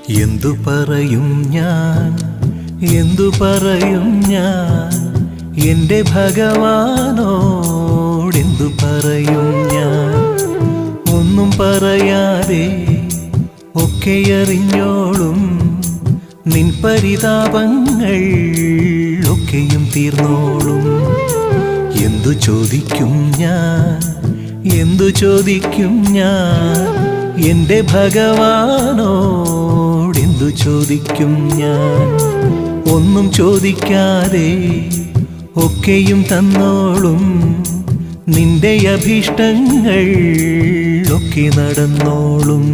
എന്തു പറയും ഞാൻ, എന്തു പറയും ഞാൻ, എൻ്റെ ഭഗവാനോടെന്തു പറയും ഞാൻ. ഒന്നും പറയാതെ ഒക്കെ അറിഞ്ഞോളും നിൻ പരിതാപങ്ങൾ ഒക്കെയും തീർന്നോളും. എന്തു ചോദിക്കും ഞാൻ, എന്തു ചോദിക്കും ഞാൻ, എൻ്റെ ഭഗവാനോടെന്തു ചോദിക്കും ഞാൻ. ഒന്നും ചോദിക്കാതെ ഒക്കെയും തന്നോളും നിന്റെ അഭീഷ്ടങ്ങൾ ഒക്കെ നടന്നോളും.